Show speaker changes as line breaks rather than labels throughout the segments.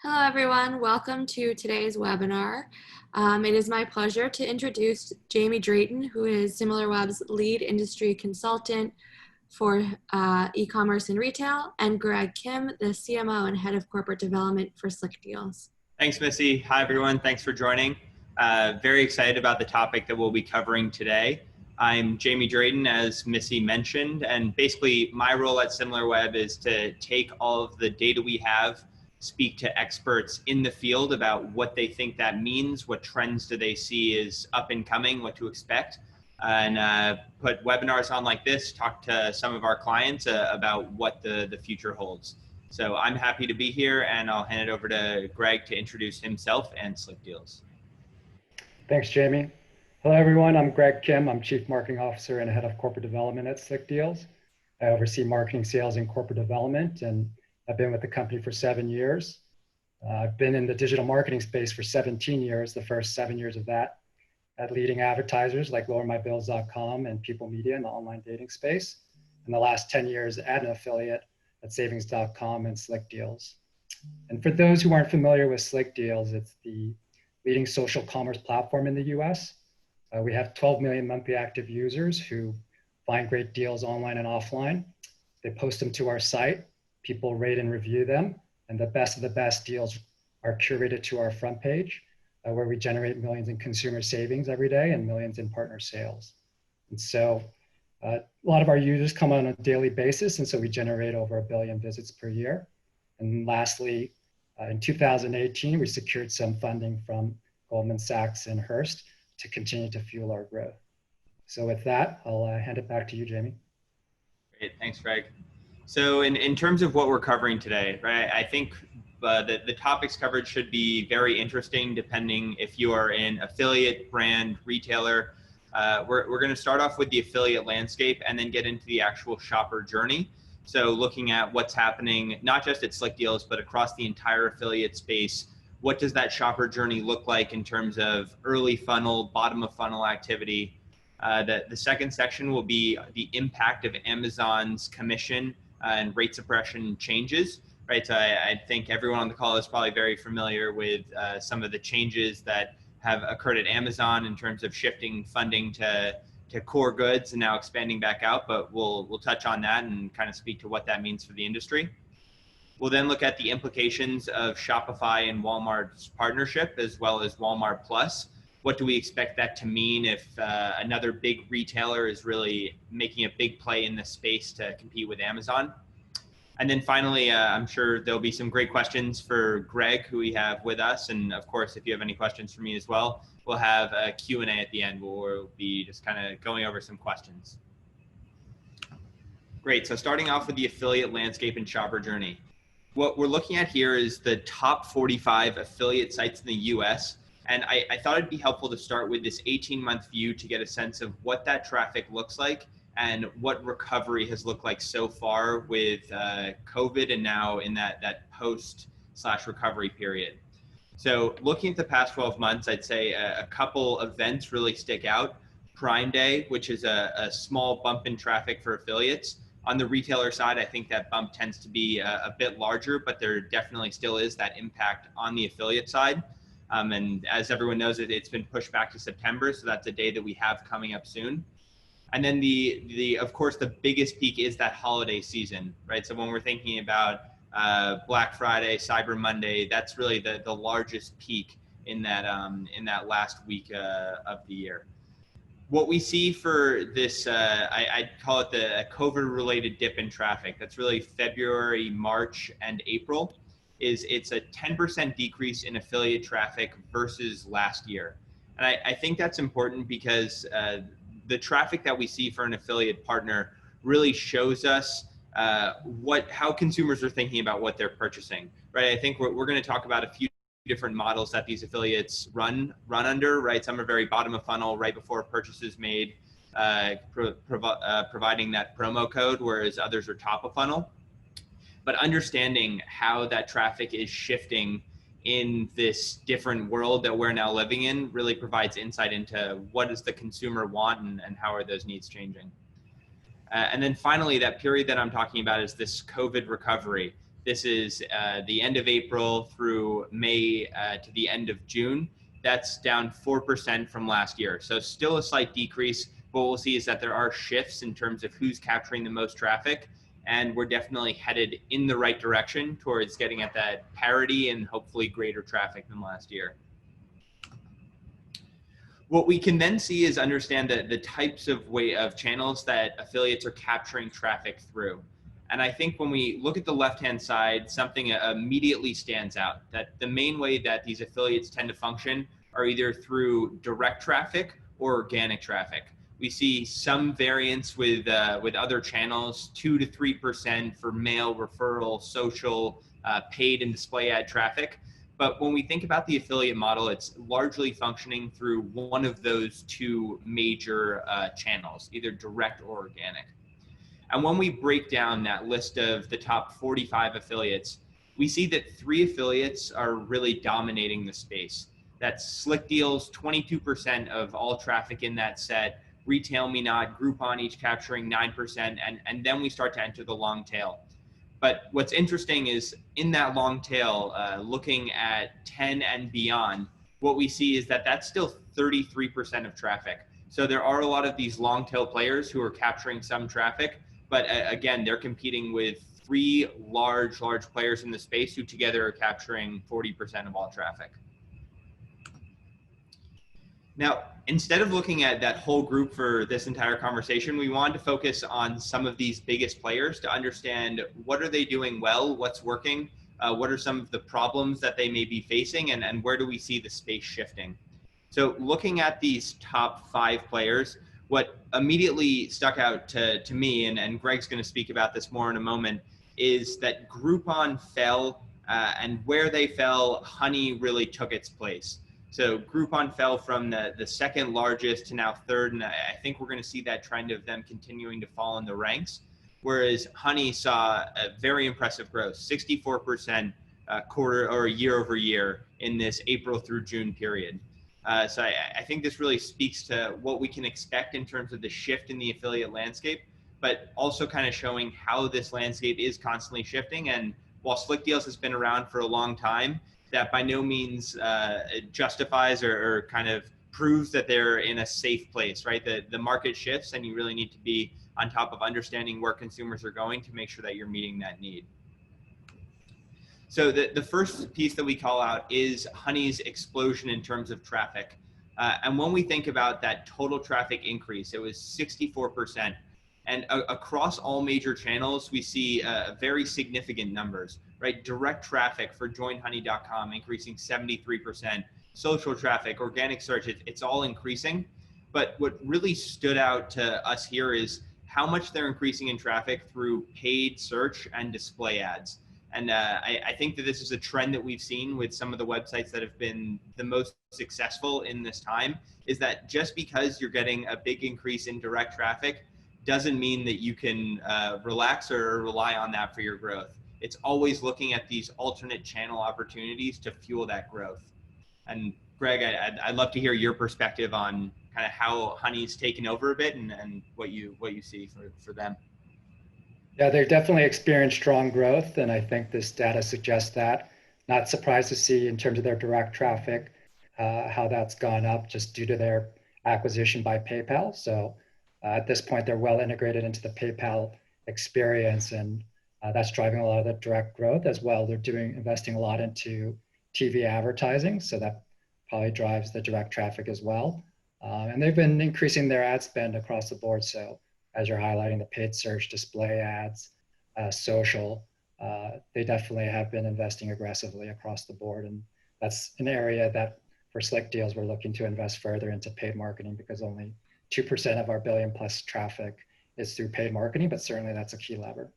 Hello, everyone. Welcome to today's webinar. It is my pleasure to introduce Jamie Drayton, who is Similarweb's lead industry consultant for e-commerce and retail, and Greg Kim, the CMO and head of corporate development for Slickdeals.
Thanks, Missy. Hi, everyone. Thanks for joining. Very excited about the topic that we'll be covering today. I'm Jamie Drayton, as Missy mentioned, and basically my role at Similarweb is to take all of the data we have, speak to experts in the field about what they think that means, what trends do they see is up and coming, what to expect, and put webinars on like this, talk to some of our clients about what the future holds. So I'm happy to be here, and I'll hand it over to Greg to introduce himself and Slickdeals.
Thanks, Jamie. Hello, everyone. I'm Greg Kim. I'm Chief Marketing Officer and Head of Corporate Development at Slickdeals. I oversee marketing, sales, and corporate development, and I've been with the company for 7 years. I've been in the digital marketing space for 17 years, the first 7 years of that, at leading advertisers like LowerMyBills.com and People Media in the online dating space. In the last 10 years, at an affiliate at Savings.com and Slickdeals. And for those who aren't familiar with Slickdeals, it's the leading social commerce platform in the US. We have 12 million monthly active users who find great deals online and offline. They post them to our site. People rate and review them, and the best of the best deals are curated to our front page, where we generate millions in consumer savings every day and millions in partner sales. And so a lot of our users come on a daily basis, and so we generate over 1 billion visits per year. And lastly, in 2018, we secured some funding from Goldman Sachs and Hearst to continue to fuel our growth. So with that, I'll hand it back to you, Jamie.
Great, thanks, Greg. So in terms of what we're covering today, right, I think the topics covered should be very interesting depending if you are an affiliate, brand, retailer. We're going to start off with the affiliate landscape and then get into the actual shopper journey. So looking at what's happening, not just at Slickdeals, but across the entire affiliate space. What does that shopper journey look like in terms of early funnel, bottom of funnel activity? The second section will be the impact of Amazon's commission and rate suppression changes, right? So I think everyone on the call is probably very familiar with some of the changes that have occurred at Amazon in terms of shifting funding to core goods and now expanding back out, but we'll touch on that and kind of speak to what that means for the industry. We'll then look at the implications of Shopify and Walmart's partnership, as well as Walmart Plus. What do we expect that to mean if another big retailer is really making a big play in this space to compete with Amazon? And then finally, I'm sure there'll be some great questions for Greg, who we have with us. And of course, if you have any questions for me as well, we'll have a Q&A at the end where we'll be just kind of going over some questions. Great, so starting off with the affiliate landscape and shopper journey. What we're looking at here is the top 45 affiliate sites in the US. And I thought it'd be helpful to start with this 18-month view to get a sense of what that traffic looks like and what recovery has looked like so far with COVID and now in that post/recovery period. So looking at the past 12 months, I'd say a couple events really stick out. Prime Day, which is a small bump in traffic for affiliates. On the retailer side, I think that bump tends to be a bit larger, but there definitely still is that impact on the affiliate side. And as everyone knows, it's been pushed back to September, so that's a day that we have coming up soon. And then of course, the biggest peak is that holiday season, right? So when we're thinking about Black Friday, Cyber Monday, that's really the largest peak in that last week of the year. What we see for this, I'd call it the COVID-related dip in traffic. That's really February, March, and April. It's a 10% decrease in affiliate traffic versus last year. And I think that's important because the traffic that we see for an affiliate partner really shows us how consumers are thinking about what they're purchasing, right? I think we're going to talk about a few different models that these affiliates run under, right? Some are very bottom of funnel, right before a purchase is made, providing that promo code, whereas others are top of funnel. But understanding how that traffic is shifting in this different world that we're now living in really provides insight into what does the consumer want and how are those needs changing. And then finally, that period that I'm talking about is this COVID recovery. this is the end of April through May to the end of June. That's down 4% from last year. So still a slight decrease. What we'll see is that there are shifts in terms of who's capturing the most traffic, and we're definitely headed in the right direction towards getting at that parity and hopefully greater traffic than last year. What we can then see is understand the types of channels that affiliates are capturing traffic through. And I think when we look at the left-hand side, something immediately stands out, that the main way that these affiliates tend to function are either through direct traffic or organic traffic. We see some variance with other channels, 2 to 3% for mail, referral, social, paid and display ad traffic. But when we think about the affiliate model, it's largely functioning through one of those two major channels, either direct or organic. And when we break down that list of the top 45 affiliates, we see that 3 affiliates are really dominating the space. That's Slickdeals, 22% of all traffic in that set, Retail Me Not, Groupon each capturing 9%, and then we start to enter the long tail. But what's interesting is in that long tail, looking at 10 and beyond, what we see is that that's still 33% of traffic. So there are a lot of these long tail players who are capturing some traffic, but again, they're competing with 3 large players in the space who together are capturing 40% of all traffic. Now, instead of looking at that whole group for this entire conversation, we wanted to focus on some of these biggest players to understand what are they doing well, what's working, what are some of the problems that they may be facing, and where do we see the space shifting. So looking at these top 5 players, what immediately stuck out to me, and Greg's going to speak about this more in a moment, is that Groupon fell, and where they fell, Honey really took its place. So Groupon fell from the second largest to now third, and I think we're going to see that trend of them continuing to fall in the ranks, whereas Honey saw a very impressive growth, 64% quarter or year over year in this April through June period. So I think this really speaks to what we can expect in terms of the shift in the affiliate landscape, but also kind of showing how this landscape is constantly shifting. And while Slickdeals has been around for a long time, that by no means justifies or kind of proves that they're in a safe place, right? The market shifts, and you really need to be on top of understanding where consumers are going to make sure that you're meeting that need. So the first piece that we call out is Honey's explosion in terms of traffic. And when we think about that total traffic increase, it was 64%. And across all major channels, we see very significant numbers, right? Direct traffic for joinhoney.com increasing 73%, social traffic, organic search, it's all increasing. But what really stood out to us here is how much they're increasing in traffic through paid search and display ads. And I think that this is a trend that we've seen with some of the websites that have been the most successful in this time, is that just because you're getting a big increase in direct traffic doesn't mean that you can relax or rely on that for your growth. It's always looking at these alternate channel opportunities to fuel that growth. And Greg, I'd love to hear your perspective on kind of how Honey's taken over a bit and what you see for them.
Yeah, they've definitely experienced strong growth, and I think this data suggests that. Not surprised to see in terms of their direct traffic, how that's gone up just due to their acquisition by PayPal. So at this point, they're well integrated into the PayPal experience, and that's driving a lot of the direct growth as well. They're investing a lot into TV advertising, so that probably drives the direct traffic as well. And they've been increasing their ad spend across the board. So as you're highlighting, the paid search, display ads, social, they definitely have been investing aggressively across the board. And that's an area that for Slickdeals, we're looking to invest further into paid marketing, because only 2% of our billion plus traffic is through paid marketing, but certainly that's a key lever.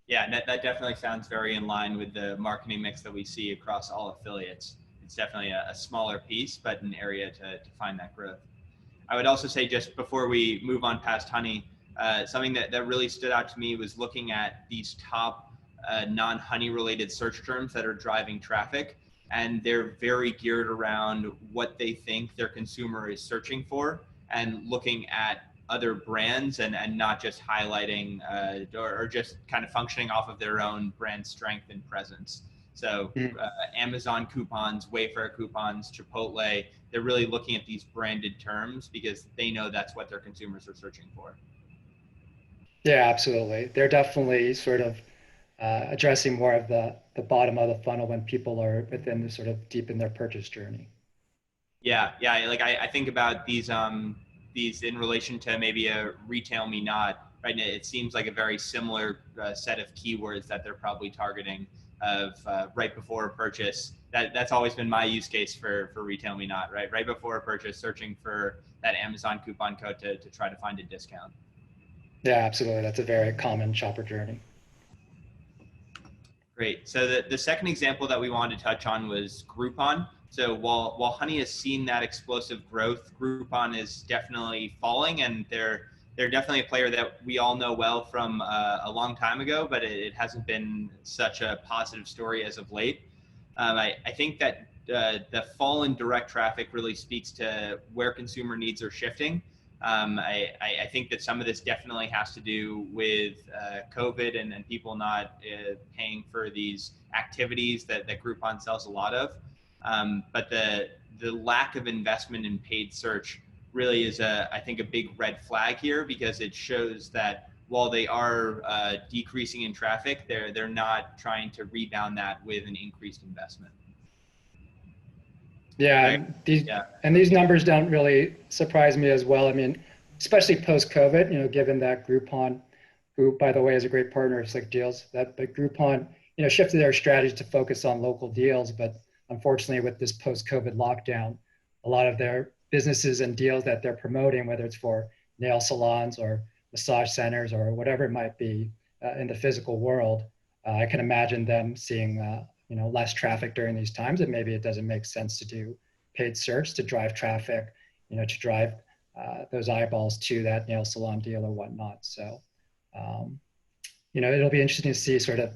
Yeah, that definitely sounds very in line with the marketing mix that we see across all affiliates. It's definitely a smaller piece, but an area to find that growth. I would also say, just before we move on past Honey, something that really stood out to me was looking at these top non-Honey related search terms that are driving traffic, and they're very geared around what they think their consumer is searching for, and looking at other brands and not just highlighting or just kind of functioning off of their own brand strength and presence. So Amazon coupons, Wayfair coupons, Chipotle, they're really looking at these branded terms because they know that's what their consumers are searching for.
Yeah, absolutely. They're definitely sort of addressing more of the bottom of the funnel when people are within the sort of deep in their purchase journey.
Yeah. Like I think about these in relation to maybe a retail me not. Right. It seems like a very similar set of keywords that they're probably targeting of right before a purchase. That's always been my use case for retail me not. Right before a purchase, searching for that Amazon coupon code to try to find a discount.
Yeah, absolutely. That's a very common shopper journey.
Great. So the second example that we wanted to touch on was Groupon. So while Honey has seen that explosive growth, Groupon is definitely falling, and they're definitely a player that we all know well from a long time ago, but it hasn't been such a positive story as of late. I think that the fall in direct traffic really speaks to where consumer needs are shifting. I think that some of this definitely has to do with COVID and people not paying for these activities that Groupon sells a lot of. But the lack of investment in paid search really is, I think, a big red flag here, because it shows that while they are decreasing in traffic, they're not trying to rebound that with an increased investment.
Yeah, these numbers don't really surprise me as well. I mean, especially post-COVID, given that Groupon, who by the way is a great partner of Slickdeals, but Groupon, shifted their strategy to focus on local deals. But unfortunately, with this post-COVID lockdown, a lot of their businesses and deals that they're promoting, whether it's for nail salons or massage centers or whatever it might be in the physical world, I can imagine them seeing less traffic during these times, and maybe it doesn't make sense to do paid search to drive traffic, to drive those eyeballs to that nail salon deal or whatnot. So, it'll be interesting to see sort of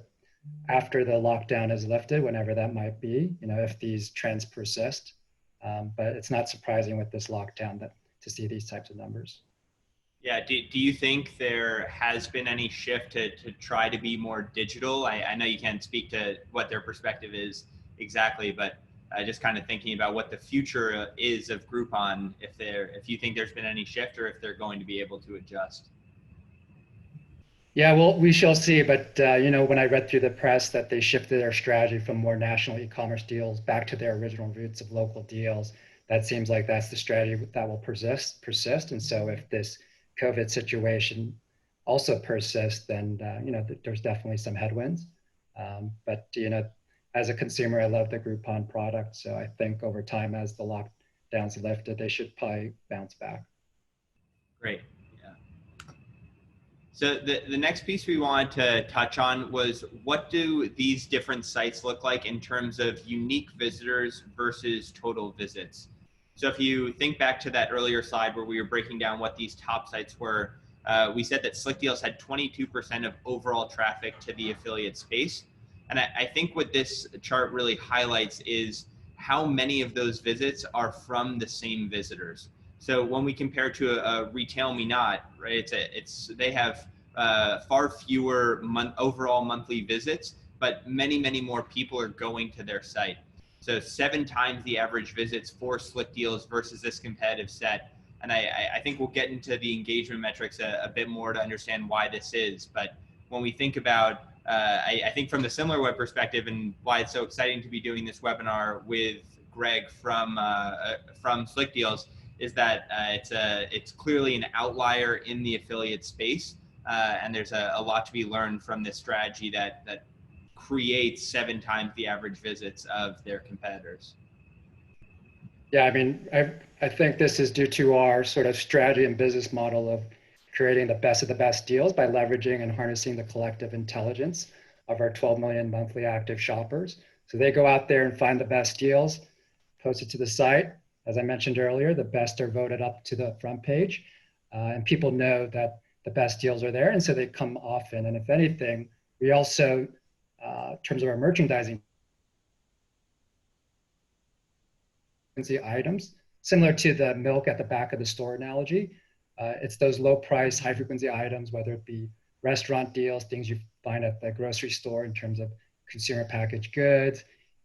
after the lockdown is lifted, whenever that might be, if these trends persist. But it's not surprising with this lockdown to see these types of numbers.
Yeah. Do you think there has been any shift to try to be more digital? I know you can't speak to what their perspective is exactly, but just kind of thinking about what the future is of Groupon, if you think there's been any shift or if they're going to be able to adjust.
Yeah, well, we shall see. But when I read through the press that they shifted their strategy from more national e-commerce deals back to their original roots of local deals, that seems like that's the strategy that will persist. And so if this COVID situation also persists, then there's definitely some headwinds. But as a consumer, I love the Groupon product, so I think over time, as the lockdowns lifted, they should probably bounce back.
Great. Yeah. So the next piece we wanted to touch on was, what do these different sites look like in terms of unique visitors versus total visits? So if you think back to that earlier slide where we were breaking down what these top sites were, we said that Slickdeals had 22% of overall traffic to the affiliate space. And I think what this chart really highlights is how many of those visits are from the same visitors. So when we compare to a retail me not, right, they have far fewer overall monthly visits, but many more people are going to their site. So 7 times the average visits for Slickdeals versus this competitive set. And I think we'll get into the engagement metrics a bit more to understand why this is. But when we think about, I think from the Similarweb perspective, and why it's so exciting to be doing this webinar with Greg from Slickdeals, is that it's clearly an outlier in the affiliate space. And there's a lot to be learned from this strategy that creates 7 times the average visits of their competitors.
Yeah, I mean, I think this is due to our sort of strategy and business model of creating the best of the best deals by leveraging and harnessing the collective intelligence of our 12 million monthly active shoppers. So they go out there and find the best deals, post it to the site. As I mentioned earlier, the best are voted up to the front page, and people know that the best deals are there, and so they come often. And if anything, we also, in terms of our merchandising, items, similar to the milk at the back of the store analogy, It's those low price, high frequency items, whether it be restaurant deals, things you find at the grocery store in terms of consumer packaged goods,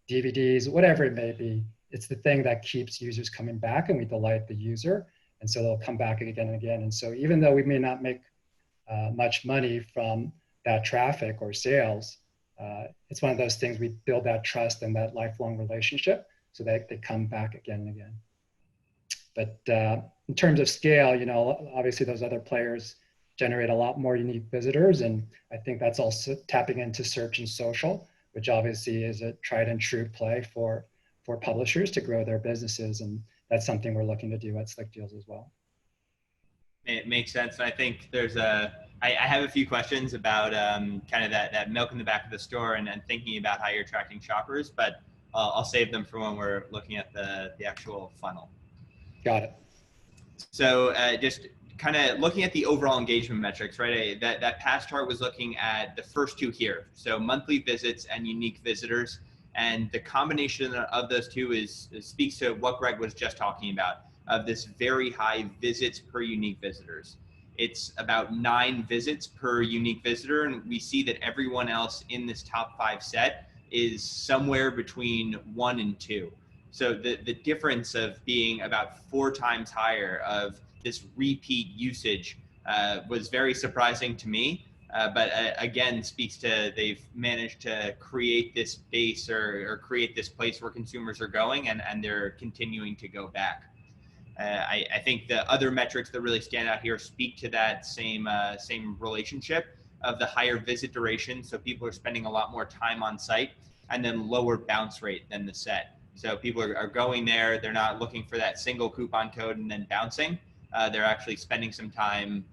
DVDs, whatever it may be. It's the thing that keeps users coming back, and we delight the user. And so they'll come back again and again. And so even though we may not make much money from that traffic or sales, it's one of those things we build that trust and that lifelong relationship so that they come back again and again. But in terms of scale, you know, obviously those other players generate a lot more unique visitors. And I think that's also tapping into search and social, which obviously is a tried and true play for publishers to grow their businesses. And that's something we're looking to do at Slickdeals as well.
It makes sense. I think there's I have a few questions about kind of that milk in the back of the store and thinking about how you're attracting shoppers, but I'll save them for when we're looking at the actual funnel.
Got it.
So just kind of looking at the overall engagement metrics, right? That past chart was looking at the first two here. So monthly visits and unique visitors. And the combination of those two speaks to what Greg was just talking about, of this very high visits per unique visitors. It's about 9 visits per unique visitor. And we see that everyone else in this top 5 set is somewhere between 1 and 2. So the difference of being about 4 times higher of this repeat usage was very surprising to me. But again, speaks to they've managed to create this base or create this place where consumers are going and they're continuing to go back. I think the other metrics that really stand out here speak to that same relationship of the higher visit duration. So people are spending a lot more time on site, and then lower bounce rate than the set. So people are going there, they're not looking for that single coupon code and then bouncing. They're actually spending some time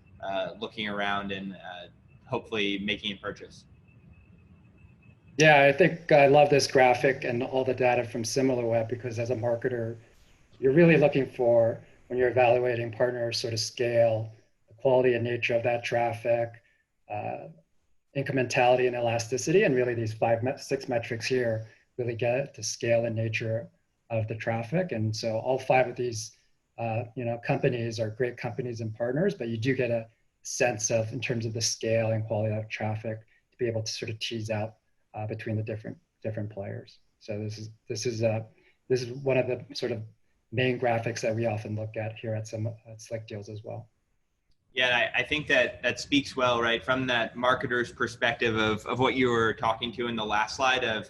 looking around and hopefully making a purchase.
Yeah, I think I love this graphic and all the data from Similarweb, because as a marketer, you're really looking for, when you're evaluating partners, sort of scale, the quality and nature of that traffic, incrementality and elasticity, and really these 6 metrics here really get at the scale and nature of the traffic. And so all 5 of these companies are great companies and partners, but you do get a sense of, in terms of the scale and quality of traffic, to be able to sort of tease out between the different players. So this is one of the sort of main graphics that we often look at here at Slickdeals as well.
Yeah, I think that speaks well, right, from that marketer's perspective of what you were talking to in the last slide of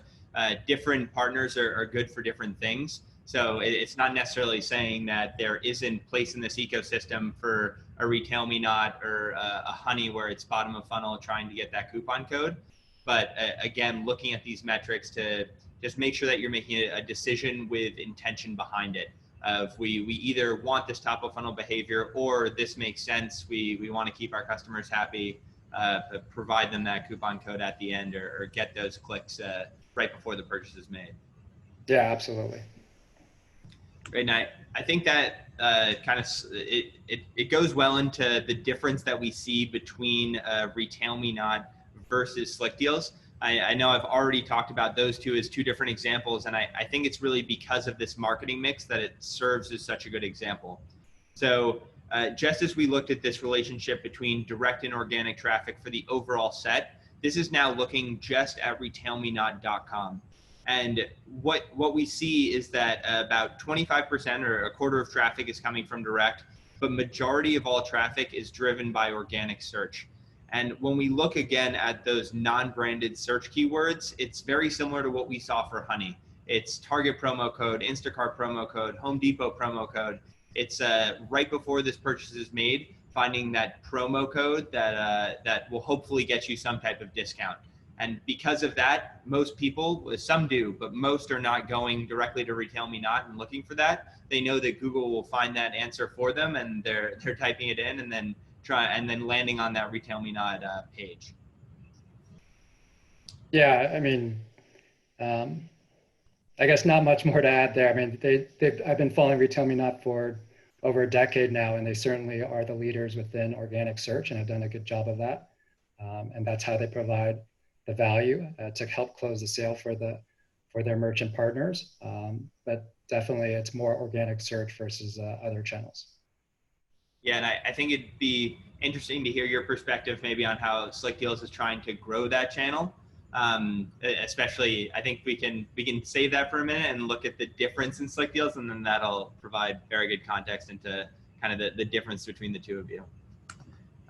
different partners are good for different things. So it's not necessarily saying that there isn't place in this ecosystem for a Retail Me Not or a Honey where it's bottom of funnel trying to get that coupon code. But again, looking at these metrics to just make sure that you're making a decision with intention behind it. Of we either want this top of funnel behavior, or this makes sense. We want to keep our customers happy, provide them that coupon code at the end, or get those clicks right before the purchase is made.
Yeah, absolutely.
Great. And I think that it goes well into the difference that we see between Retail Me Not versus Slickdeals. I know I've already talked about those two as 2 different examples, and I think it's really because of this marketing mix that it serves as such a good example. So just as we looked at this relationship between direct and organic traffic for the overall set, this is now looking just at retailmenot.com. And what we see is that about 25% or a quarter of traffic is coming from direct, but majority of all traffic is driven by organic search. And when we look again at those non-branded search keywords, it's very similar to what we saw for Honey. It's Target promo code, Instacart promo code, Home Depot promo code. It's right before this purchase is made, finding that promo code that will hopefully get you some type of discount. And because of that, most people, some do, but most are not going directly to Retail Me Not and looking for that. They know that Google will find that answer for them, and they're typing it in and then landing on that Retail Me Not page.
Yeah, I mean, I guess not much more to add there. I mean, I've been following Retail Me Not for over a decade now, and they certainly are the leaders within organic search and have done a good job of that. And that's how they provide the value to help close the sale for their merchant partners. But definitely it's more organic search versus other channels.
Yeah, and I think it'd be interesting to hear your perspective maybe on how Slickdeals is trying to grow that channel. Especially, I think we can save that for a minute and look at the difference in Slickdeals, and then that'll provide very good context into kind of the difference between the two of you.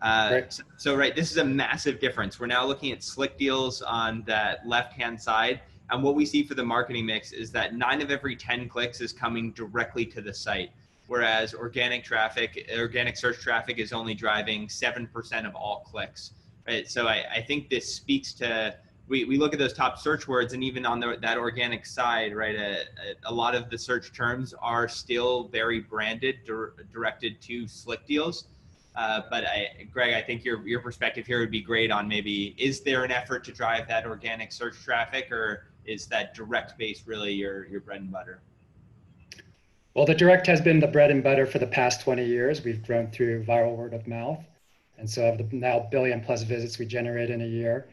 Right.
So right, this is a massive difference. We're now looking at Slickdeals on that left-hand side. And what we see for the marketing mix is that 9 of every 10 clicks is coming directly to the site, whereas organic search traffic is only driving 7% of all clicks. Right. So I think this speaks to, we look at those top search words, and even on that organic side, right, a lot of the search terms are still very branded, directed to Slickdeals. But Greg, I think your perspective here would be great on maybe, is there an effort to drive that organic search traffic, or is that direct base really your bread and butter?
Well, the direct has been the bread and butter for the past 20 years. We've grown through viral word of mouth. And so of the now billion plus visits we generate in a year,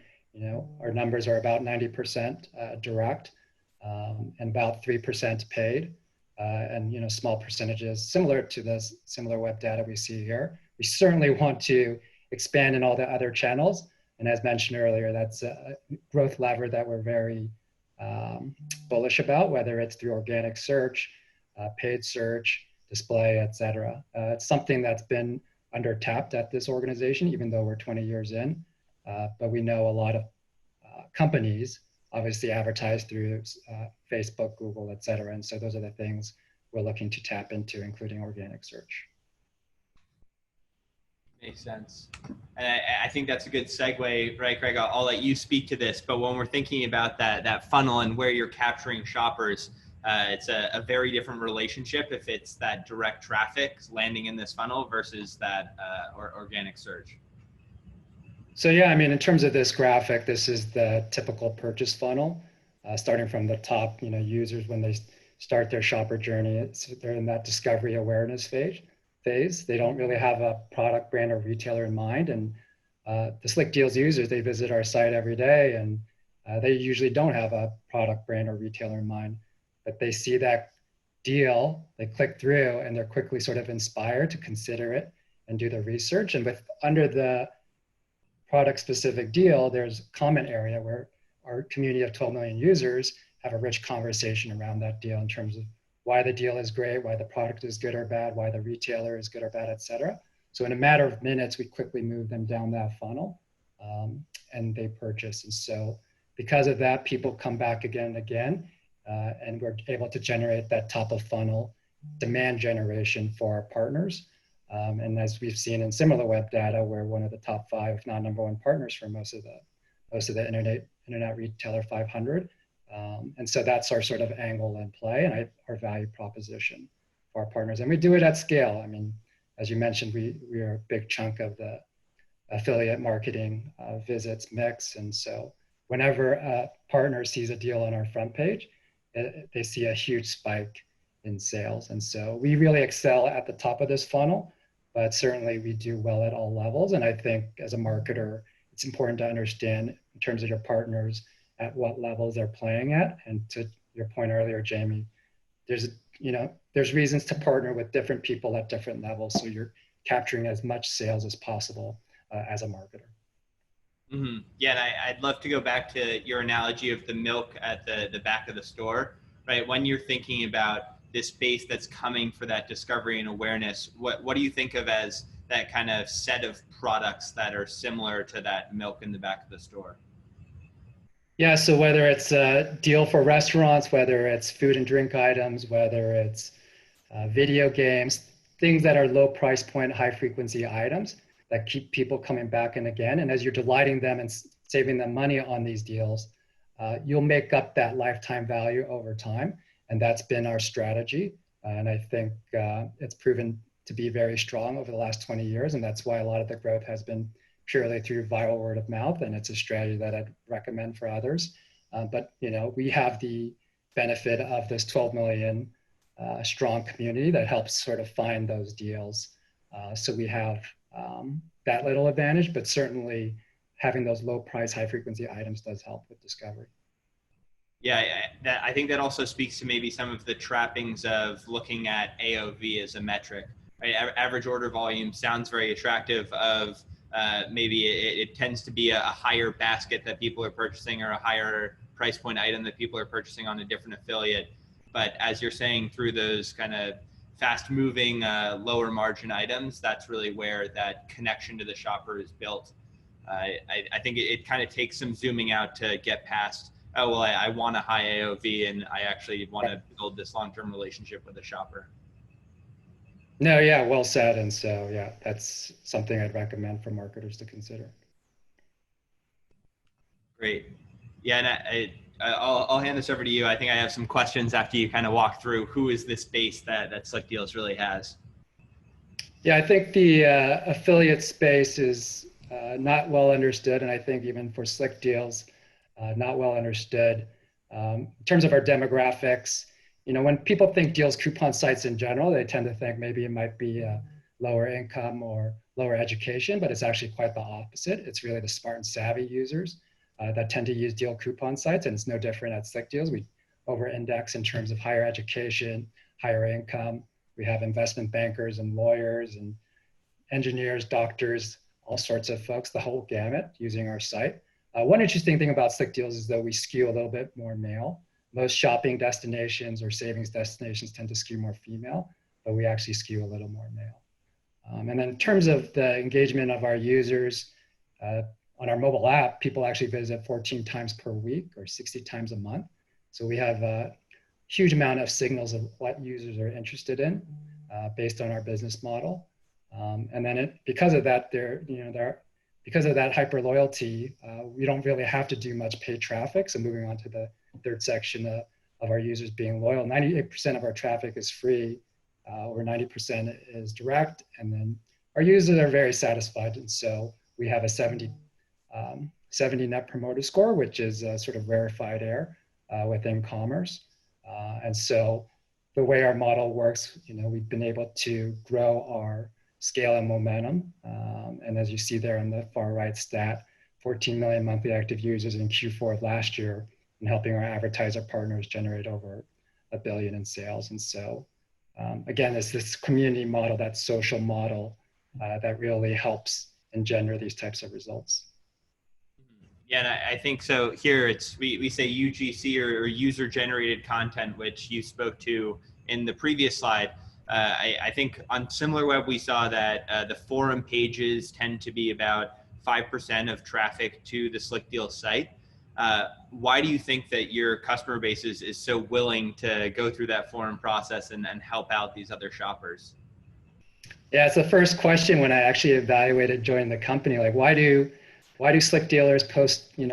our numbers are about 90% direct, and about 3% paid. And small percentages similar to the Similarweb data we see here. We certainly want to expand in all the other channels. And as mentioned earlier, that's a growth lever that we're very bullish about, whether it's through organic search, paid search, display, et cetera. It's something that's been under tapped at this organization, even though we're 20 years in. But we know a lot of companies obviously advertise through Facebook, Google, et cetera. And so those are the things we're looking to tap into, including organic search.
Makes sense. And I think that's a good segue, right, Greg? I'll let you speak to this, but when we're thinking about that funnel and where you're capturing shoppers, it's a very different relationship if it's that direct traffic landing in this funnel versus that organic search.
So yeah, I mean, in terms of this graphic, this is the typical purchase funnel, starting from the top, users when they start their shopper journey, they're in that discovery awareness phase. They don't really have a product, brand, or retailer in mind. And the Slickdeals users, they visit our site every day, and they usually don't have a product, brand, or retailer in mind. But they see that deal, they click through, and they're quickly sort of inspired to consider it and do the research. And under the product-specific deal, there's a comment area where our community of 12 million users have a rich conversation around that deal in terms of why the deal is great, why the product is good or bad, why the retailer is good or bad, et cetera. So in a matter of minutes, we quickly move them down that funnel, and they purchase. And so because of that, people come back again and again, and we're able to generate that top of funnel demand generation for our partners. And as we've seen in Similarweb data, we're one of the top 5, if not number 1 partners for most of the Internet Retailer 500. And so that's our sort of angle in play and our value proposition for our partners. And we do it at scale. I mean, as you mentioned, we are a big chunk of the affiliate marketing visits mix. And so whenever a partner sees a deal on our front page, they see a huge spike in sales. And so we really excel at the top of this funnel, but certainly we do well at all levels. And I think as a marketer, it's important to understand in terms of your partners at what levels they're playing at. And to your point earlier, Jamie, there's reasons to partner with different people at different levels. So you're capturing as much sales as possible as a marketer.
Mm-hmm. Yeah, and I'd love to go back to your analogy of the milk at the back of the store, right? When you're thinking about this base that's coming for that discovery and awareness, what do you think of as that kind of set of products that are similar to that milk in the back of the store?
Yeah, so whether it's a deal for restaurants, whether it's food and drink items, whether it's video games, things that are low price point, high frequency items that keep people coming back and again. And as you're delighting them and saving them money on these deals, you'll make up that lifetime value over time. And that's been our strategy. And I think it's proven to be very strong over the last 20 years. And that's why a lot of the growth has been purely through viral word of mouth. And it's a strategy that I'd recommend for others. But we have the benefit of this 12 million strong community that helps sort of find those deals. So we have that little advantage, but certainly having those low price, high frequency items does help with discovery.
Yeah, I think that also speaks to maybe some of the trappings of looking at AOV as a metric, right? Average order volume sounds very attractive. Of maybe it tends to be a higher basket that people are purchasing, or a higher price point item that people are purchasing on a different affiliate. But as you're saying, through those kind of fast moving, lower margin items, that's really where that connection to the shopper is built. I think it kind of takes some zooming out to get past, oh, well, I want a high AOV and I actually want to build this long-term relationship with the shopper.
No, yeah, well said. And so, yeah, that's something I'd recommend for marketers to consider.
Great. Yeah, and I'll hand this over to you. I think I have some questions after you kind of walk through who is this base that Slickdeals really has.
Yeah, I think the affiliate space is not well understood, and I think even for Slickdeals, not well understood. In terms of our demographics, when people think deals coupon sites in general, they tend to think maybe it might be lower income or lower education, but it's actually quite the opposite. It's really the smart and savvy users that tend to use deal coupon sites, and it's no different at Slickdeals. We over-index in terms of higher education, higher income. We have investment bankers and lawyers and engineers, doctors, all sorts of folks, the whole gamut using our site. One interesting thing about Slickdeals is that we skew a little bit more male. Most shopping destinations or savings destinations tend to skew more female, but we actually skew a little more male. And then in terms of the engagement of our users, on our mobile app, people actually visit 14 times per week or 60 times a month. So we have a huge amount of signals of what users are interested in based on our business model. And then because of that, because of that hyper loyalty, we don't really have to do much paid traffic. So moving on to the third section of our users being loyal, 98% of our traffic is free, over 90% is direct, and then our users are very satisfied. And so we have a 70 Net Promoter Score, which is a sort of rarefied air within commerce. And so the way our model works, we've been able to grow our scale and momentum. And as you see there in the far right stat, 14 million monthly active users in Q4 of last year, and helping our advertiser partners generate over $1 billion in sales. And so again, it's this community model, that social model that really helps engender these types of results.
Yeah, and I think so. Here we say UGC or user generated content, which you spoke to in the previous slide. I think on Similarweb we saw that the forum pages tend to be about 5% of traffic to the Slickdeals site. Why do you think that your customer base is so willing to go through that forum process and help out these other shoppers?
Yeah, it's the first question when I actually evaluated joining the company. Like, why do Slick dealers post to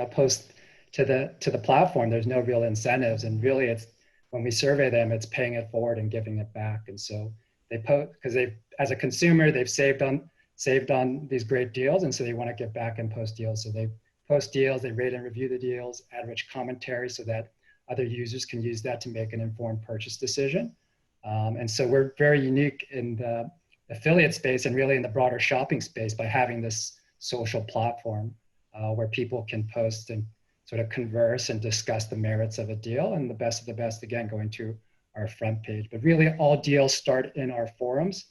the platform? There's no real incentives, and really, it's when we survey them, it's paying it forward and giving it back. And so they post because as a consumer, they've saved on these great deals, and so they want to get back and post deals. So they post deals, they rate and review the deals, add rich commentary so that other users can use that to make an informed purchase decision. And so we're very unique in the affiliate space and really in the broader shopping space by having this social platform where people can post and sort of converse and discuss the merits of a deal, and the best of the best, again, going to our front page. But really all deals start in our forums.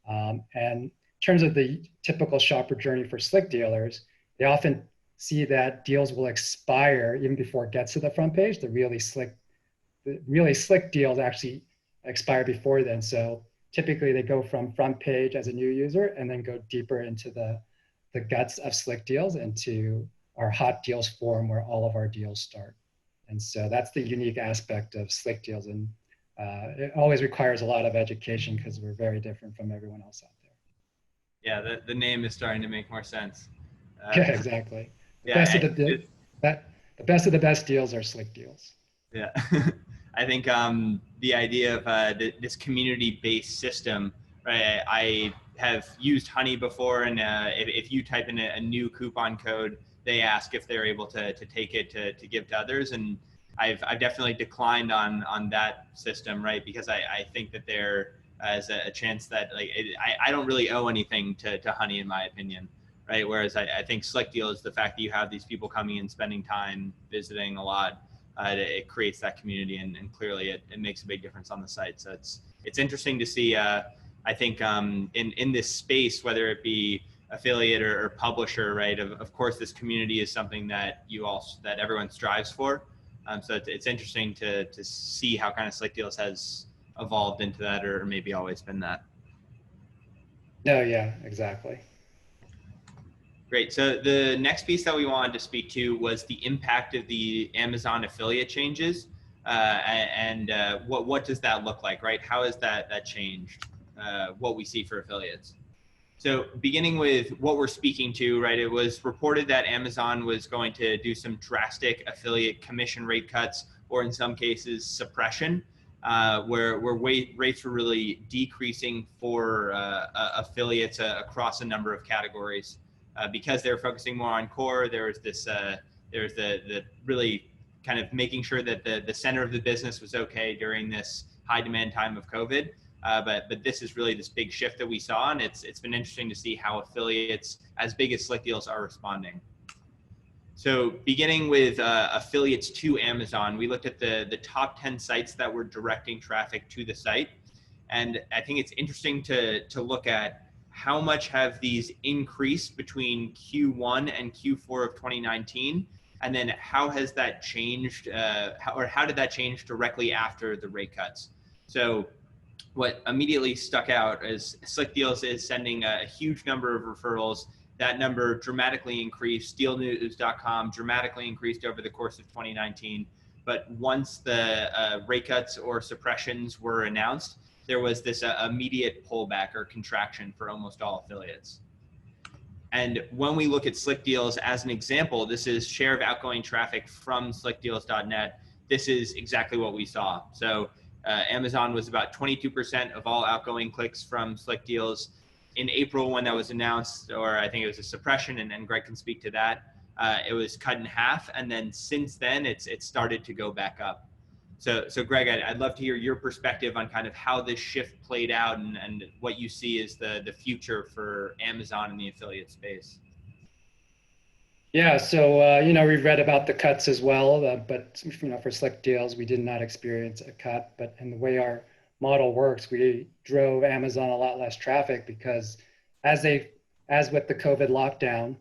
And in terms of the typical shopper journey for Slick dealers, they often see that deals will expire even before it gets to the front page. The really slick deals actually expire before then. So typically they go from front page as a new user and then go deeper into the guts of Slick Deals, into our hot deals forum where all of our deals start. And so that's the unique aspect of Slick Deals. And it always requires a lot of education because we're very different from everyone else out there.
Yeah, the name is starting to make more sense.
Yeah, exactly. The best of the best deals are Slick Deals.
Yeah, I think the idea of this community-based system, right? I have used Honey before, and if you type in a new coupon code, they ask if they're able to take it to give to others, and I've definitely declined on that system, right? Because I think that there is a chance that I don't really owe anything to Honey, in my opinion. Right. Whereas I think Slick Deal is the fact that you have these people coming and spending time visiting a lot. It creates that community, and clearly it makes a big difference on the site. So it's interesting to see I think in this space, whether it be affiliate or publisher, right? Of course, this community is something that that everyone strives for. So it's interesting to see how kind of Slickdeals has evolved into that, or maybe always been that.
No, yeah, exactly.
Great. So the next piece that we wanted to speak to was the impact of the Amazon affiliate changes, and what does that look like, right? How has that changed what we see for affiliates? So beginning with what we're speaking to, right, it was reported that Amazon was going to do some drastic affiliate commission rate cuts, or in some cases suppression, where rates were really decreasing for affiliates across a number of categories. Because they're focusing more on core, there's the really kind of making sure that the center of the business was okay during this high demand time of COVID. But this is really this big shift that we saw, and it's been interesting to see how affiliates as big as Slickdeals are responding. So beginning with affiliates to Amazon, we looked at the top 10 sites that were directing traffic to the site. And I think it's interesting to look at how much have these increased between Q1 and Q4 of 2019, and then how has that changed, how did that change directly after the rate cuts? So what immediately stuck out is Slickdeals is sending a huge number of referrals. That number dramatically increased. SteelNews.com dramatically increased over the course of 2019. But once the rate cuts or suppressions were announced, there was this immediate pullback or contraction for almost all affiliates. And when we look at Slickdeals as an example, this is share of outgoing traffic from slickdeals.net. This is exactly what we saw. So Amazon was about 22% of all outgoing clicks from Slickdeals. In April, when that was announced, or I think it was a suppression, and Greg can speak to that, it was cut in half. And then since then, it's started to go back up. So Greg, I'd love to hear your perspective on kind of how this shift played out and what you see as the future for Amazon in the affiliate space.
Yeah, so we've read about the cuts as well, but for Slickdeals, we did not experience a cut. But in the way our model works, we drove Amazon a lot less traffic because as with the COVID lockdown,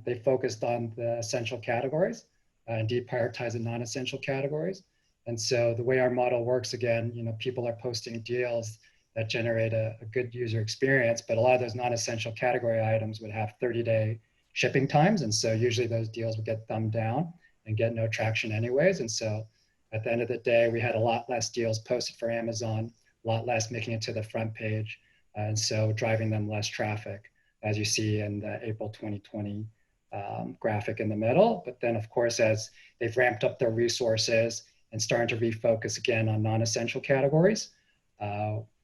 they focused on the essential categories and deprioritized the non-essential categories. And so the way our model works, again, people are posting deals that generate a good user experience, but a lot of those non-essential category items would have 30-day shipping times. And so usually those deals would get thumbed down and get no traction anyways. And so at the end of the day, we had a lot less deals posted for Amazon, a lot less making it to the front page. And so driving them less traffic, as you see in the April 2020 graphic in the middle. But then of course, as they've ramped up their resources and starting to refocus again on non-essential categories,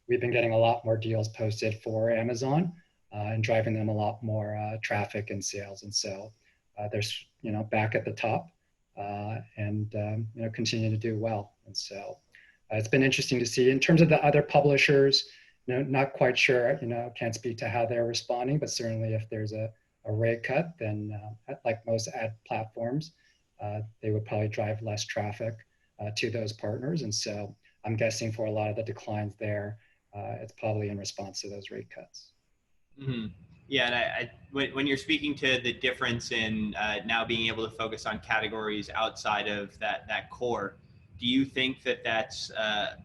we've been getting a lot more deals posted for Amazon and driving them a lot more traffic and sales. And so there's, back at the top and continue to do well. And so it's been interesting to see. In terms of the other publishers, not quite sure, can't speak to how they're responding, but certainly if there's a rate cut, then like most ad platforms, they would probably drive less traffic to those partners. And so I'm guessing for a lot of the declines there, it's probably in response to those rate cuts.
Mm-hmm. Yeah, and when you're speaking to the difference in now being able to focus on categories outside of that core, do you think that that's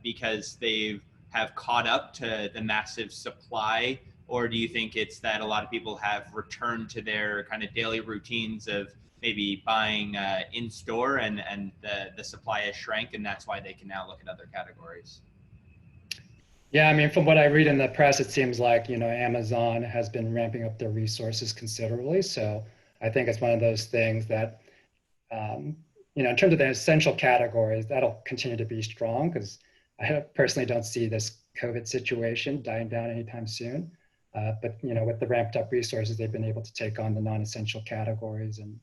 because they have caught up to the massive supply, or do you think it's that a lot of people have returned to their kind of daily routines of maybe buying in store and the supply has shrank and that's why they can now look at other categories?
Yeah, I mean, from what I read in the press, it seems like, Amazon has been ramping up their resources considerably. So I think it's one of those things that, in terms of the essential categories, that'll continue to be strong because I personally don't see this COVID situation dying down anytime soon. But, with the ramped up resources, they've been able to take on the non-essential categories. And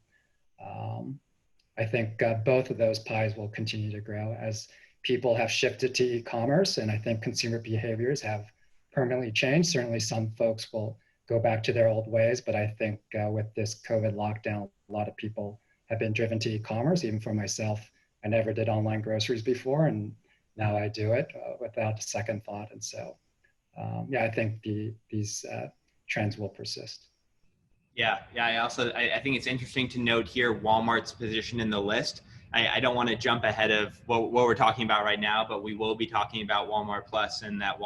I think both of those pies will continue to grow as people have shifted to e-commerce, and I think consumer behaviors have permanently changed. Certainly some folks will go back to their old ways, but I think with this COVID lockdown, a lot of people have been driven to e-commerce. Even for myself, I never did online groceries before, and now I do it without a second thought. And so yeah, I think these trends will persist.
Yeah. I think it's interesting to note here Walmart's position in the list. I don't want to jump ahead of what we're talking about right now, but we will be talking about Walmart Plus and that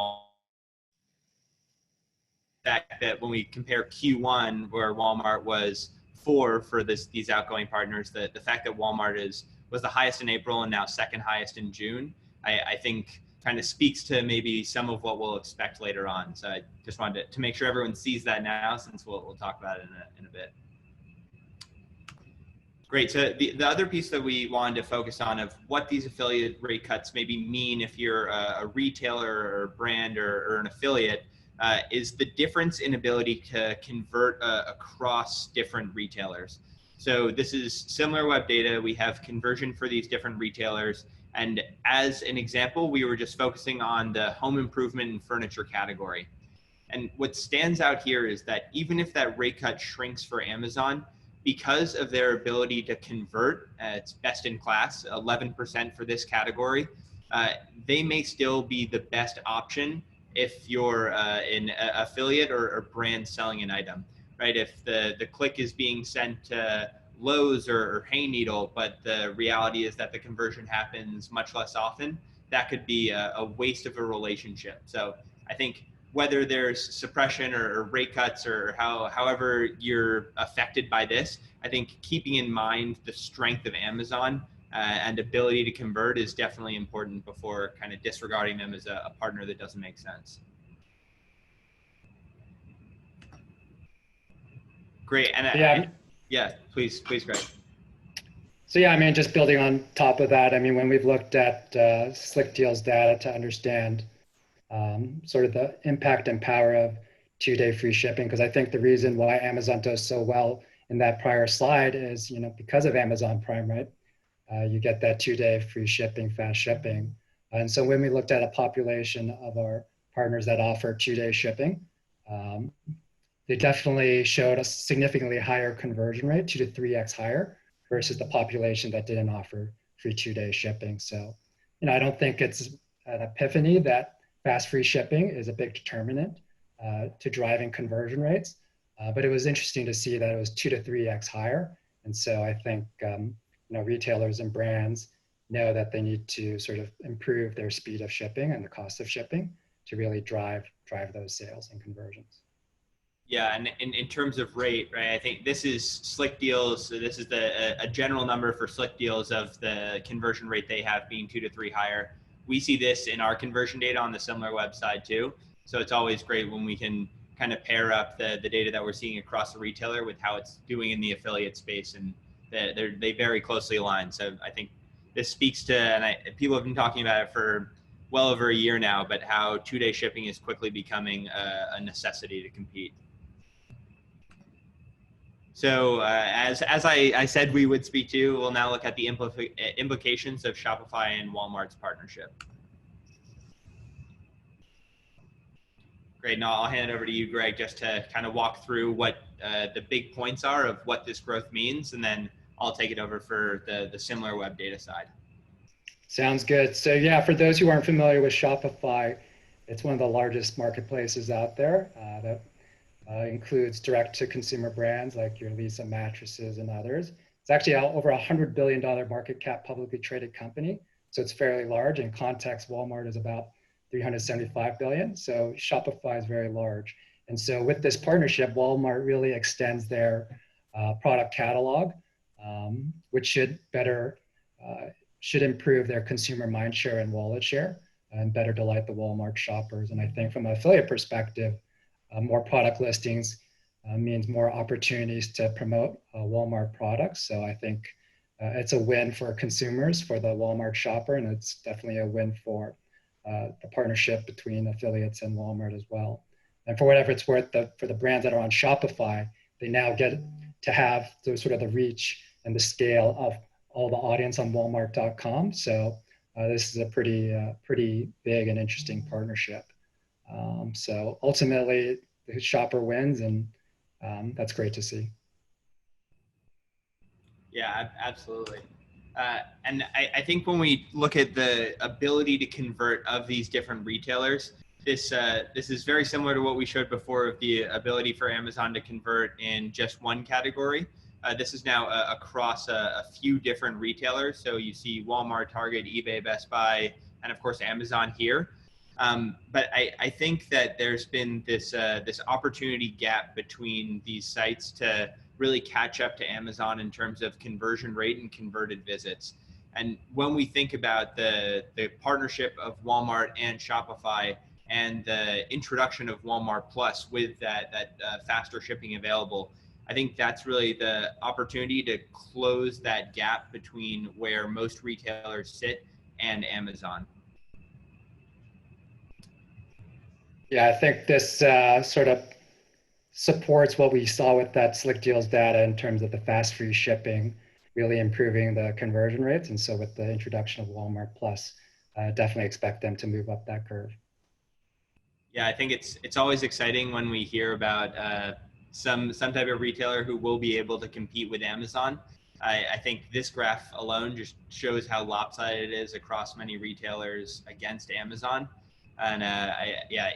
fact that when we compare Q1 where Walmart was 4 for these outgoing partners, the fact that Walmart was the highest in April and now second highest in June, I think kind of speaks to maybe some of what we'll expect later on. So I just wanted to make sure everyone sees that now, since we'll talk about it in a bit. Great. So the other piece that we wanted to focus on of what these affiliate rate cuts maybe mean if you're a retailer or a brand or an affiliate is the difference in ability to convert across different retailers. So this is Similarweb data. We have conversion for these different retailers. And as an example, we were just focusing on the home improvement and furniture category. And what stands out here is that even if that rate cut shrinks for Amazon, because of their ability to convert, it's best in class, 11% for this category, they may still be the best option if you're an affiliate or brand selling an item, right? If the click is being sent to Lowe's or Hayneedle, but the reality is that the conversion happens much less often, that could be a waste of a relationship. So I think whether there's suppression or rate cuts or however you're affected by this, I think keeping in mind the strength of Amazon and ability to convert is definitely important before kind of disregarding them as a partner that doesn't make sense. Great. And yeah, please, Greg.
So yeah, I mean, just building on top of that, I mean, when we've looked at Slickdeals data to understand sort of the impact and power of 2-day free shipping, because I think the reason why Amazon does so well in that prior slide is, because of Amazon Prime, right? You get that 2-day free shipping, fast shipping. And so when we looked at a population of our partners that offer 2-day shipping, they definitely showed a significantly higher conversion rate, 2 to 3x higher, versus the population that didn't offer free 2-day shipping. So, I don't think it's an epiphany that fast free shipping is a big determinant to driving conversion rates. But it was interesting to see that it was 2 to 3x higher. And so I think retailers and brands know that they need to sort of improve their speed of shipping and the cost of shipping to really drive those sales and conversions.
Yeah, and in terms of rate, right, I think this is Slickdeals. So this is a general number for Slickdeals of the conversion rate they have being 2 to 3 higher. We see this in our conversion data on the Similarweb side too. So it's always great when we can kind of pair up the data that we're seeing across the retailer with how it's doing in the affiliate space, and they very closely align. So I think this speaks to, and people have been talking about it for well over a year now, but how 2-day shipping is quickly becoming a necessity to compete. So as I said we would speak to, we'll now look at the implications of Shopify and Walmart's partnership. Great. Now I'll hand it over to you, Greg, just to kind of walk through what the big points are of what this growth means, and then I'll take it over for the Similarweb data side.
Sounds good. So yeah, for those who aren't familiar with Shopify, it's one of the largest marketplaces out there that includes direct-to-consumer brands like your Lisa mattresses and others. It's actually over $100 billion market cap publicly traded company, so it's fairly large. In context, Walmart is about $375 billion, so Shopify is very large. And so with this partnership, Walmart really extends their product catalog, which should improve their consumer mind share and wallet share and better delight the Walmart shoppers. And I think from an affiliate perspective, more product listings means more opportunities to promote Walmart products. So I think it's a win for consumers, for the Walmart shopper, and it's definitely a win for the partnership between affiliates and Walmart as well. And for whatever it's worth, for the brands that are on Shopify, they now get to have the reach and the scale of all the audience on Walmart.com. So this is a pretty big and interesting partnership. So ultimately, the shopper wins, and that's great to see.
Yeah, absolutely. And I think when we look at the ability to convert of these different retailers, this is very similar to what we showed before of the ability for Amazon to convert in just one category. This is now across a few different retailers. So you see Walmart, Target, eBay, Best Buy, and of course Amazon here. But I think that there's been this opportunity gap between these sites to really catch up to Amazon in terms of conversion rate and converted visits. And when we think about the partnership of Walmart and Shopify and the introduction of Walmart Plus with that faster shipping available, I think that's really the opportunity to close that gap between where most retailers sit and Amazon.
Yeah, I think this sort of supports what we saw with that Slickdeals data in terms of the fast free shipping, really improving the conversion rates. And so with the introduction of Walmart Plus, I definitely expect them to move up that curve.
Yeah, I think it's always exciting when we hear about some type of retailer who will be able to compete with Amazon. I think this graph alone just shows how lopsided it is across many retailers against Amazon. And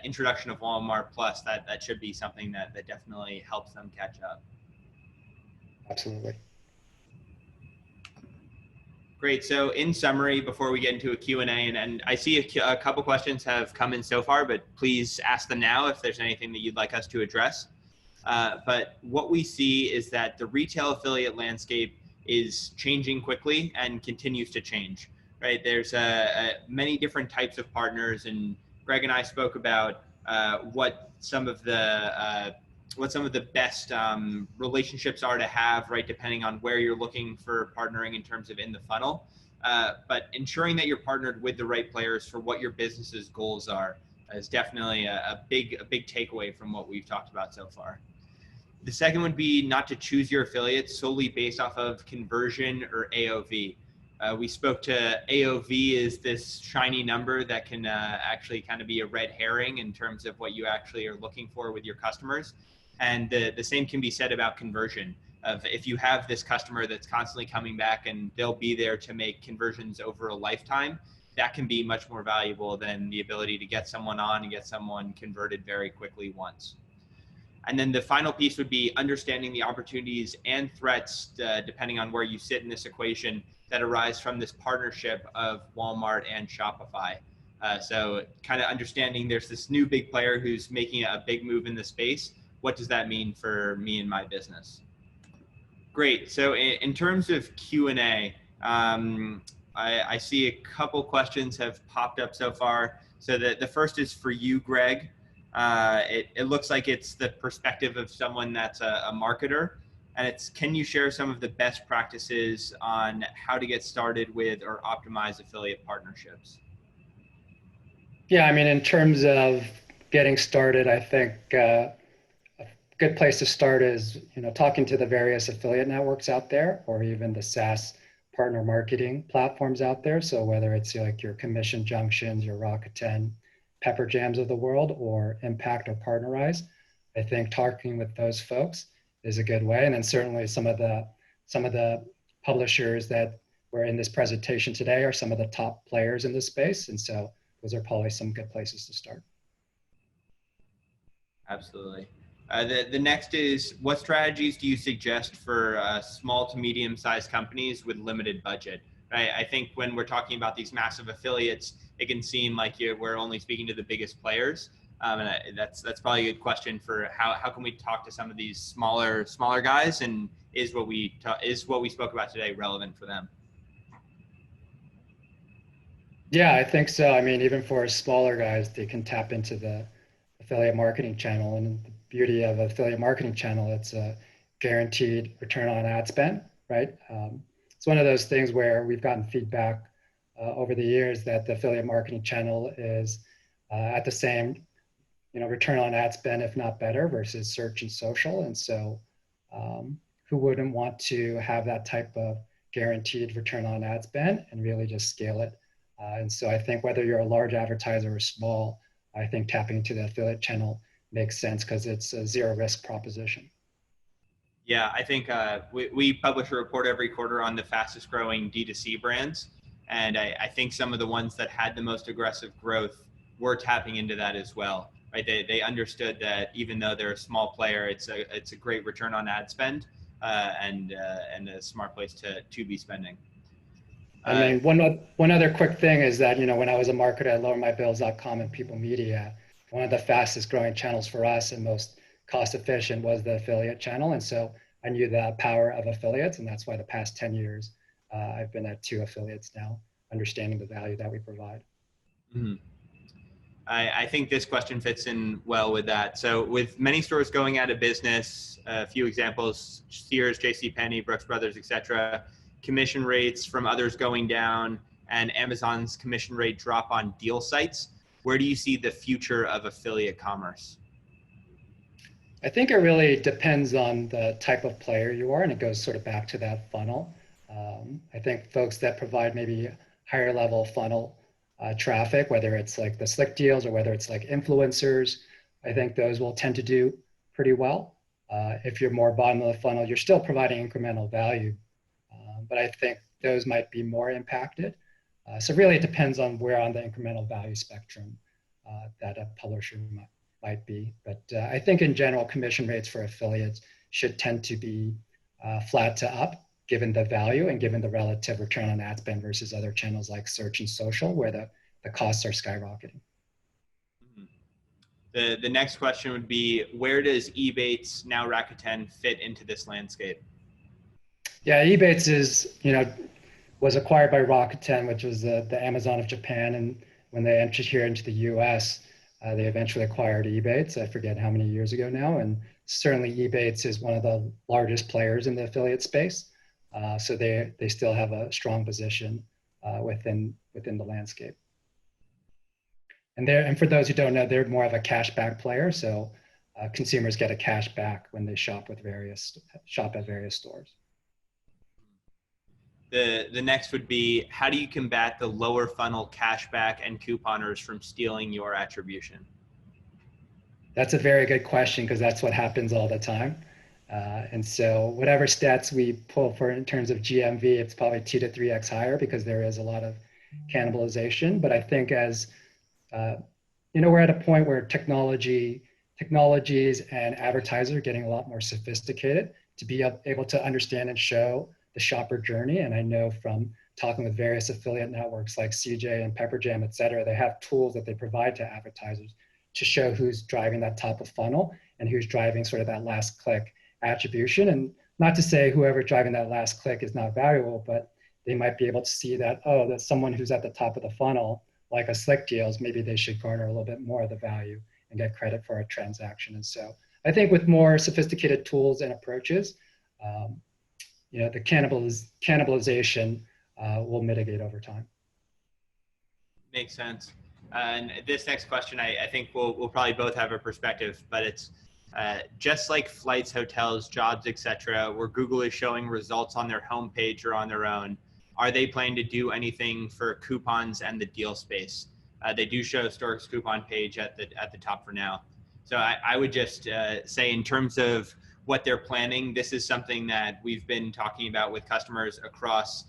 introduction of Walmart Plus, that should be something that definitely helps them catch up.
Absolutely.
Great. So in summary, before we get into a Q&A, and I see a couple questions have come in so far, but please ask them now if there's anything that you'd like us to address. But what we see is that the retail affiliate landscape is changing quickly and continues to change, right? There's many different types of partners, and Greg and I spoke about what some of the best relationships are to have, right, depending on where you're looking for partnering in terms of in the funnel. But ensuring that you're partnered with the right players for what your business's goals are is definitely a big takeaway from what we've talked about so far. The second would be not to choose your affiliates solely based off of conversion or AOV. We spoke to AOV is this shiny number that can actually kind of be a red herring in terms of what you actually are looking for with your customers. And the same can be said about conversion. If you have this customer that's constantly coming back and they'll be there to make conversions over a lifetime, that can be much more valuable than the ability to get someone on and get someone converted very quickly once. And then the final piece would be understanding the opportunities and threats, depending on where you sit in this equation, that arise from this partnership of Walmart and Shopify. So kind of understanding there's this new big player who's making a big move in the space. What does that mean for me and my business? Great. So in terms of Q&A, I see a couple questions have popped up so far. So the first is for you, Greg. It looks like it's the perspective of someone that's a marketer. And it's, can you share some of the best practices on how to get started with or optimize affiliate partnerships?
Yeah, I mean, in terms of getting started, I think a good place to start is, talking to the various affiliate networks out there, or even the SaaS partner marketing platforms out there. So whether it's like your Commission Junctions, your Rakuten, Pepper Jams of the world, or Impact or Partnerize, I think talking with those folks is a good way. And then certainly some of the publishers that were in this presentation today are some of the top players in this space. And so those are probably some good places to start.
Absolutely. The next is, what strategies do you suggest for small to medium-sized companies with limited budget? I think when we're talking about these massive affiliates, it can seem like we're only speaking to the biggest players. And that's probably a good question for how can we talk to some of these smaller guys, and is what we spoke about today relevant for them?
Yeah, I think so. I mean, even for smaller guys, they can tap into the affiliate marketing channel. And the beauty of affiliate marketing channel, it's a guaranteed return on ad spend, right? It's one of those things where we've gotten feedback over the years that the affiliate marketing channel is at the same return on ad spend, if not better, versus search and social. And so who wouldn't want to have that type of guaranteed return on ad spend and really just scale it? And so I think whether you're a large advertiser or small, I think tapping into the affiliate channel makes sense because it's a zero risk proposition.
Yeah, I think we publish a report every quarter on the fastest growing D2C brands. And I think some of the ones that had the most aggressive growth were tapping into that as well, right? They understood that even though they're a small player, it's a great return on ad spend, and a smart place to be spending.
I mean, one other quick thing is that, when I was a marketer at lowermybills.com and People Media, one of the fastest growing channels for us and most cost efficient was the affiliate channel. And so I knew the power of affiliates. And that's why the past 10 years, I've been at 2 affiliates now, understanding the value that we provide.
Mm-hmm. I think this question fits in well with that. So with many stores going out of business, a few examples, Sears, JCPenney, Brooks Brothers, etc., commission rates from others going down, and Amazon's commission rate drop on deal sites, where do you see the future of affiliate commerce?
I think it really depends on the type of player you are, and it goes sort of back to that funnel. I think folks that provide maybe higher level funnel traffic, whether it's like the slick deals or whether it's like influencers, I think those will tend to do pretty well. If you're more bottom of the funnel, you're still providing incremental value, but I think those might be more impacted. So really it depends on where on the incremental value spectrum that a publisher might be. But I think in general, commission rates for affiliates should tend to be flat to up, given the value and given the relative return on ad spend versus other channels like search and social, where the costs are skyrocketing.
The next question would be, where does Ebates, now Rakuten, fit into this landscape?
Yeah, Ebates was acquired by Rakuten, which was the Amazon of Japan. And when they entered here into the US, they eventually acquired Ebates. I forget how many years ago now. And certainly Ebates is one of the largest players in the affiliate space. So they still have a strong position within the landscape. And for those who don't know, they're more of a cashback player. So consumers get a cash back when they shop at various stores.
The next would be, how do you combat the lower funnel cashback and couponers from stealing your attribution?
That's a very good question, because that's what happens all the time. And so whatever stats we pull for in terms of GMV, it's probably 2 to 3x higher because there is a lot of cannibalization. But I think as we're at a point where technologies and advertisers are getting a lot more sophisticated to be able to understand and show the shopper journey. And I know from talking with various affiliate networks like CJ and Pepperjam, et cetera, they have tools that they provide to advertisers to show who's driving that top of funnel and who's driving sort of that last click attribution. And not to say whoever driving that last click is not valuable, but they might be able to see that, that's someone who's at the top of the funnel, like a Slick Deals, maybe they should garner a little bit more of the value and get credit for a transaction. And so I think with more sophisticated tools and approaches, the cannibalization will mitigate over time.
Makes sense. And this next question, I think we'll probably both have a perspective, but it's just like flights, hotels, jobs, etc., where Google is showing results on their homepage or on their own. Are they planning to do anything for coupons and the deal space? They do show Stork's coupon page at the top for now. So I would just say, in terms of what they're planning, this is something that we've been talking about with customers across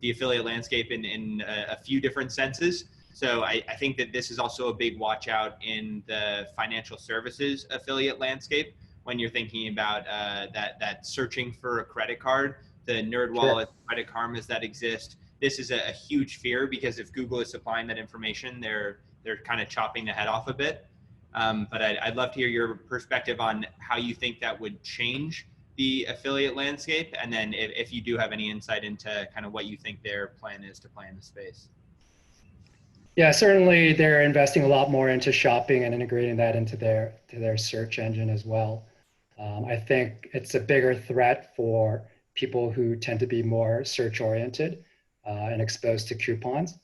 the affiliate landscape in a few different senses. So I think that this is also a big watch out in the financial services affiliate landscape when you're thinking about that searching for a credit card, the NerdWallet, Credit Karmas that exist. This is a huge fear, because if Google is supplying that information, they're kind of chopping the head off a bit. But I'd love to hear your perspective on how you think that would change the affiliate landscape, and then if you do have any insight into kind of what you think their plan is to play in the space.
Yeah, certainly they're investing a lot more into shopping and integrating that into their search engine as well. I think it's a bigger threat for people who tend to be more search oriented and exposed to coupons.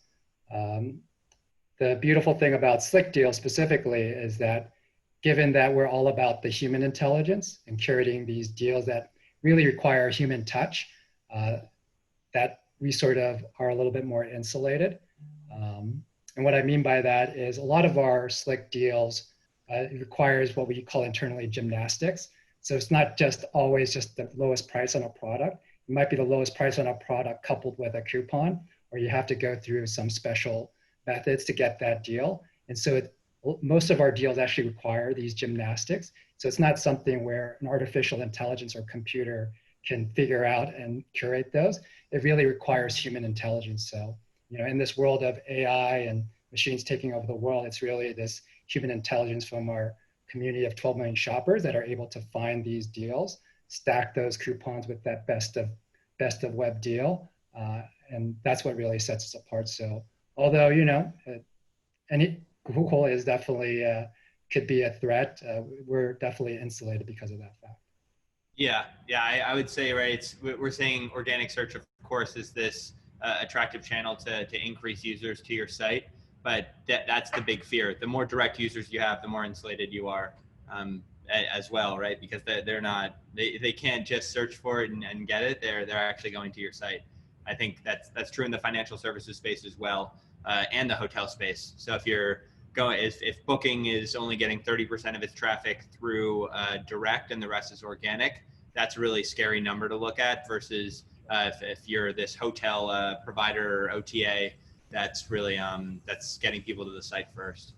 The beautiful thing about Slick Deals specifically is that, given that we're all about the human intelligence and curating these deals that really require human touch, that we sort of are a little bit more insulated. And what I mean by that is a lot of our Slick Deals requires what we call internally gymnastics. So it's not just always just the lowest price on a product. It might be the lowest price on a product coupled with a coupon, or you have to go through some special methods to get that deal. And so most of our deals actually require these gymnastics. So it's not something where an artificial intelligence or computer can figure out and curate those. It really requires human intelligence. So, in this world of AI and machines taking over the world, it's really this human intelligence from our community of 12 million shoppers that are able to find these deals, stack those coupons with that best of web deal. And that's what really sets us apart. So although, Google is definitely could be a threat, we're definitely insulated because of that fact.
Yeah, I would say, right, we're saying organic search, of course, is this attractive channel to increase users to your site, but that's the big fear. The more direct users you have, the more insulated you are as well, right? Because they can't just search for it and get it. They're actually going to your site. I think that's true in the financial services space as well, and the hotel space. So if Booking is only getting 30% of its traffic through direct and the rest is organic, that's a really scary number to look at versus if you're this hotel provider or OTA, that's really that's getting people to the site first.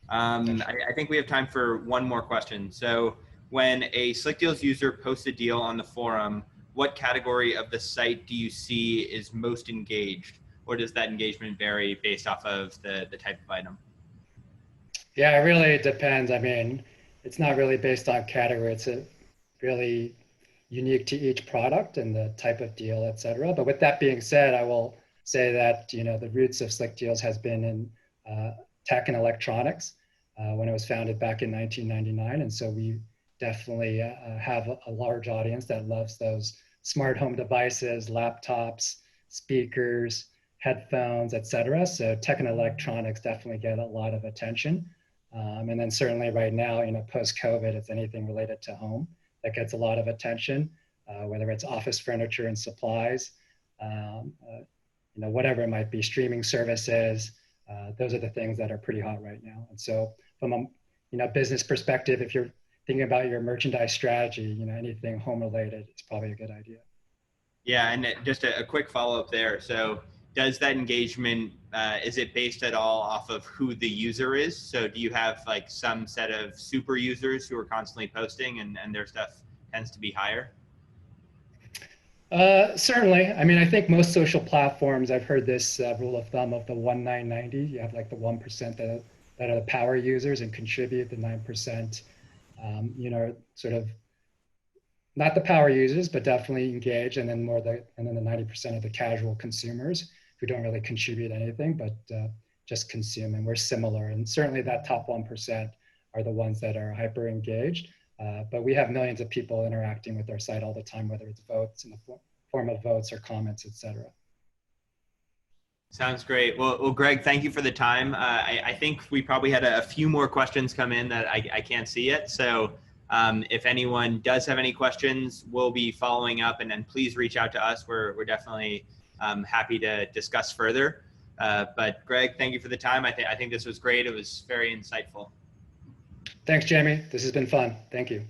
I think we have time for one more question. So when a Slickdeals user posts a deal on the forum, what category of the site do you see is most engaged? Or does that engagement vary based off of the type of item?
Yeah, it really depends. I mean, it's not really based on category. It's really unique to each product and the type of deal, et cetera. But with that being said, I will say that, the roots of Slickdeals has been in tech and electronics when it was founded back in 1999. And so we definitely have a large audience that loves those smart home devices, laptops, speakers, headphones, et cetera. So tech and electronics definitely get a lot of attention. And then certainly right now, post-COVID, it's anything related to home that gets a lot of attention, whether it's office furniture and supplies, whatever it might be, streaming services. Those are the things that are pretty hot right now. And so from a business perspective, if you're thinking about your merchandise strategy, anything home related, it's probably a good idea.
Yeah, and just a quick follow-up there. So does that engagement, is it based at all off of who the user is? So do you have like some set of super users who are constantly posting and their stuff tends to be higher?
Certainly. I mean, I think most social platforms, I've heard this rule of thumb of the 1-9-90. You have like the 1% that are the power users and contribute, the 9%, sort of not the power users, but definitely engage, and then the 90% of the casual consumers who don't really contribute anything, but just consume. And we're similar. And certainly that top 1% are the ones that are hyper engaged. But we have millions of people interacting with our site all the time, whether it's votes in the form of votes or comments, et cetera.
Sounds great. Well, Greg, thank you for the time. I think we probably had a few more questions come in that I can't see yet. So if anyone does have any questions, we'll be following up, and then please reach out to us. We're definitely happy to discuss further. But Greg, thank you for the time. I think this was great. It was very insightful.
Thanks, Jamie. This has been fun. Thank you.